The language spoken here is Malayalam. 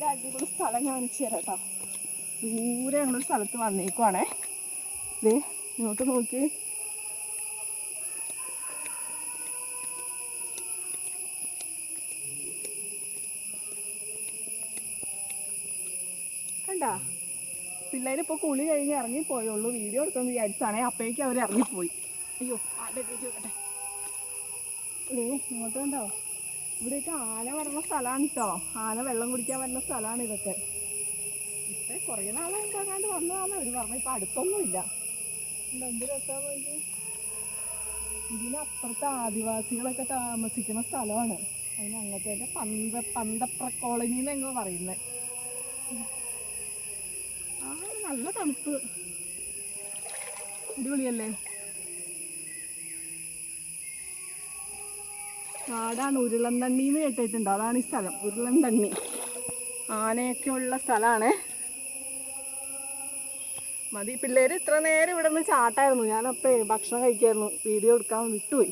ഒരു അടിപൊളി സ്ഥലം കാണിച്ചു തരാം കേട്ടോ. ദൂരെ ഞങ്ങളൊരു സ്ഥലത്ത് വന്നേക്കുവാണേ. ദേ ഇങ്ങോട്ട് നോക്കി. കണ്ടാ, പിള്ളേരിപ്പോൾ കുളി കഴിഞ്ഞ് ഇറങ്ങിപ്പോയുള്ളൂ. വീഡിയോ എടുക്കുമെന്ന് വിചാരിച്ചാണേ, അപ്പോഴേക്കും അവർ ഇറങ്ങിപ്പോയി. അയ്യോ നോക്കട്ടെ. ദേ ഇങ്ങോട്ട് കണ്ടോ, ഇവിടെയൊക്കെ ആന വരുന്ന സ്ഥലമാണ് കേട്ടോ. ആന വെള്ളം കുടിക്കാൻ വരുന്ന സ്ഥലമാണ് ഇതൊക്കെ. ഇപ്പം കുറേ നാളുണ്ടാകാണ്ട് വന്നതാണെന്ന് അവർ പറഞ്ഞു. ഇപ്പം അടുത്തൊന്നുമില്ല. എന്ത് രസമാണ്. ഇതിനപ്പുറത്ത് ആദിവാസികളൊക്കെ താമസിക്കുന്ന സ്ഥലമാണ്. അതിന് അങ്ങനത്തെ പന്തപ്ര കോളനി എന്നെങ്ങോ പറയുന്നത്. ആ നല്ല തണുപ്പ്, അടിപൊളിയല്ലേ. കാടാണ്. ഉരുളന്തണ്ണി എന്ന് കേട്ടിട്ടുണ്ട്. അതാണ് ഈ സ്ഥലം, ഉരുളന്തണ്ണി. ആനയൊക്കെ ഉള്ള സ്ഥലമാണ്. മതി. പിള്ളേർ ഇത്ര നേരം ഇവിടെ നിന്ന് ചാട്ടായിരുന്നു. ഞാനപ്പോൾ ഭക്ഷണം കഴിക്കായിരുന്നു, വീഡിയോ എടുക്കാൻ വിട്ടുപോയി.